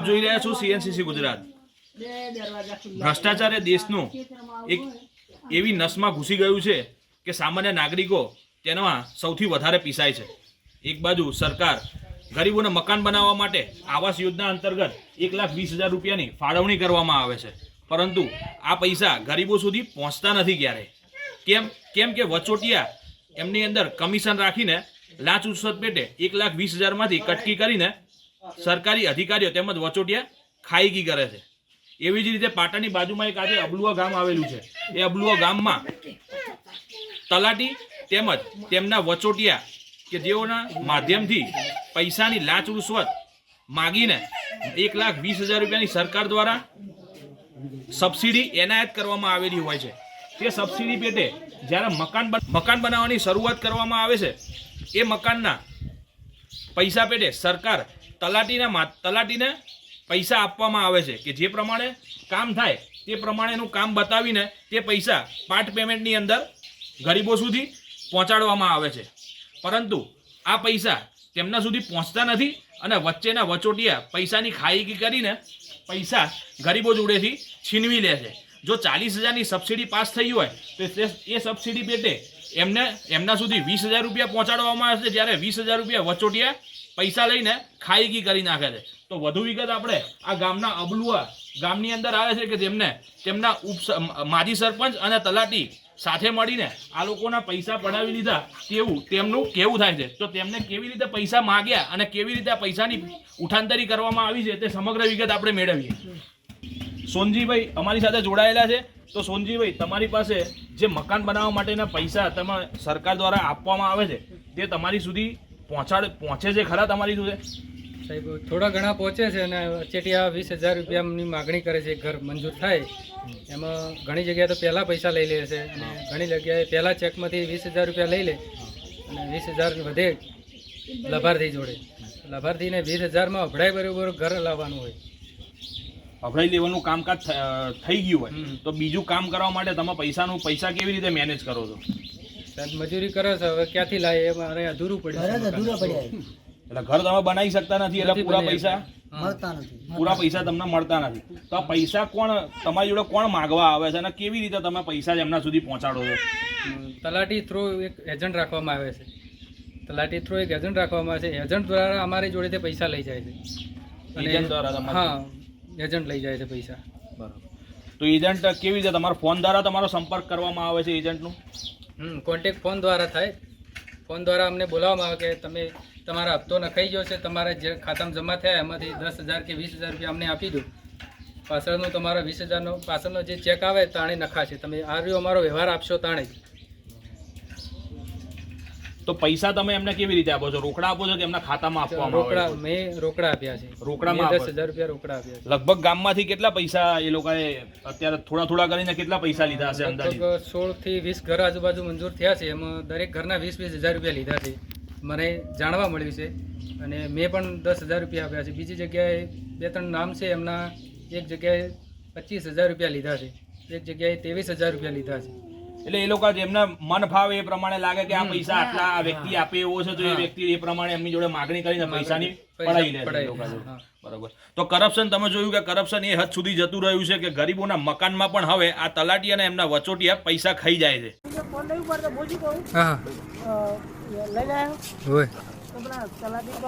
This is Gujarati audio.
જોઈ રહ્યા છો CNCC ગુજરાત। ભ્રષ્ટાચાર એ દેશનું એક એવી નસમાં ઘૂસી ગયું છે કે સામાન્ય નાગરિકો તેમાં સૌથી વધારે પીસાય છે। એક બાજુ સરકાર ગરીબોને મકાન બનાવવા માટે આવાસ યોજના અંતર્ગત 1,20,000 રૂપિયાની ફાળવણી કરવામાં આવે છે, પરંતુ આ પૈસા ગરીબો સુધી પહોંચતા નથી ક્યારે। કેમ કે વચોટિયા એમની અંદર કમિશન રાખીને લાંચ ઉછત પેટે 1,20,000 માંથી કટકી કરીને સરકારી અધિકારીઓ તેમજ વચોટિયા ખાઈગી કરે છે। એવી જ રીતે પાટણની બાજુમાં એક આજે અબલુઆ ગામ આવેલું છે। એ અબલુઆ ગામમાં તલાટી તેમજ તેમના વચોટિયા કે જેઓના માધ્યમથી પૈસાની લાંચ રૂશ્વત માગીને 1,20,000 રૂપિયાની સરકાર દ્વારા સબસિડી એનાયત કરવામાં આવેલી હોય છે। તે સબસિડી પેટે જ્યારે મકાન બનાવવાની શરૂઆત કરવામાં આવે છે, એ મકાનના પૈસા પેટે સરકાર તલાટીને પૈસા આપવામાં આવે છે કે જે પ્રમાણે કામ થાય તે પ્રમાણેનું કામ બતાવીને તે પૈસા પાર્ટ પેમેન્ટની અંદર ગરીબો સુધી પહોંચાડવામાં આવે છે, પરંતુ આ પૈસા તેમના સુધી પહોંચતા નથી અને વચ્ચેના વચોટિયા પૈસાની ખાઈગી કરીને પૈસા ગરીબો જોડેથી છીનવી લે છે। જો 40,000ની સબસિડી પાસ થઈ હોય તો એ સબસિડી પેટે એમના સુધી 20,000 રૂપિયા પહોંચાડવામાં આવે છે, જ્યારે 20,000 રૂપિયા વચોટિયા પૈસા લઈને ખાઈગી કરી નાખે છે। તો વધુ વિગત આપણે આ ગામના અબલુઆ ગામની અંદર આવે છે કે તેમના માજી સરપંચ અને તલાટી સાથે મળીને આ લોકોના પૈસા પડાવી લીધા તેવું તેમનું કેવું થાય છે। તો તેમને કેવી રીતે પૈસા માગ્યા અને કેવી રીતે આ પૈસાની ઉઠાંતરી કરવામાં આવી છે તે સમગ્ર વિગત આપણે મેળવીએ। સોનજીભાઈ અમારી સાથે જોડાયેલા છે। તો સોનજીભાઈ, તમારી પાસે જે મકાન બનાવવા માટેના પૈસા સરકાર દ્વારા આપવામાં આવે છે તે તમારી સુધી પહોંચે છે ખરા? તમારી સુધી સાહેબ થોડા ઘણા પહોંચે છે અને વચેટિયા 20,000 રૂપિયાની માગણી કરે છે। ઘર મંજૂર થાય એમાં ઘણી જગ્યાએ તો પહેલાં પૈસા લઈ લે છે અને ઘણી જગ્યાએ પહેલાં ચેકમાંથી 20,000 રૂપિયા લઈ લે અને 20,000 વધે લાભાર્થી જોડે। લાભાર્થીને 20,000માં અભડાય બરોબર ઘર લાવવાનું હોય, અભડાઈ લેવાનું કામકાજ થઈ ગયું હોય તો બીજું કામ કરવા માટે તમે પૈસા કેવી રીતે મેનેજ કરો છો? મજૂરી કરે છે, હવે ક્યાંથી લાવે એ મારે અધૂરું પડ્યું। એટલે ઘર તમે બનાવી શકતા નથી, એટલે પૂરા પૈસા તમને મળતા નથી। તો આ પૈસા તમારી જોડે કોણ માગવા આવે છે અને કેવી રીતે તમે પૈસા એમના સુધી પહોંચાડો છો? તલાટી થ્રુ એક એજન્ટ રાખવામાં આવે છે। એજન્ટ દ્વારા અમારી જોડેથી પૈસા લઈ જાય છે। એજન્ટ દ્વારા? હા, એજન્ટ લઈ જાય છે પૈસા। બરાબર। તો એજન્ટ કેવી રીતે તમારો ફોન દ્વારા તમારો સંપર્ક કરવામાં આવે છે એજન્ટનું? કોન્ટેક્ટ ફોન દ્વારા થાય। ફોન દ્વારા અમને બોલાવવામાં આવે કે તમારા હપ્તો નખાઈ ગયો છે, તમારા જે ખાતામાં જમા થયા એમાંથી 10,000 કે 20,000 રૂપિયા અમને આપી દો, પાછળનો તમારા 20,000નો પાછળનો જે ચેક આવે તાણે નખાશે, તમે આ રહ્યો અમારો વ્યવહાર આપશો તાણે જ। તો પૈસા તમે એમને કેવી રીતે આપો છો? રોકડા આપો છો કે એમના ખાતામાં આપવામાં આવે છે? મેં રોકડા આપ્યા છે। રોકડામાં 10,000 રૂપિયા રોકડા આપ્યા છે। લગભગ ગામમાંથી કેટલા પૈસા એ લોકોએ અત્યારે થોડા કરીને કેટલા પૈસા લીધા હશે અંદાજે? 16 થી 20 ઘર આજુબાજુ મંજૂર થયા છે, એમાં દરેક ઘરના 20,000 રૂપિયા લીધા છે, મને જાણવા મળ્યું છે। અને મેં પણ 10,000 રૂપિયા આપ્યા છે। બીજી જગ્યાએ 2-3 નામ છે, એમના એક જગ્યાએ 25,000 રૂપિયા લીધા છે, એક જગ્યાએ 23,000 રૂપિયા લીધા છે। એટલે એ લોકો જેમના મન ભાવે એ પ્રમાણે લાગે કે આ પૈસા આટલા આ વ્યક્તિ આપે એવો છે, તો એ વ્યક્તિ એ પ્રમાણે એમની જોડે માગણી કરીને પૈસાની પડાવી લે છે બરોબર। તો કરપ્શન, તમે જોયું કે કરપ્શન એ હદ સુધી જતું રહ્યું છે કે ગરીબોના મકાનમાં પણ હવે આ તલાટી અને એમના વચોટિયા પૈસા ખાઈ જાય છે। તલાટી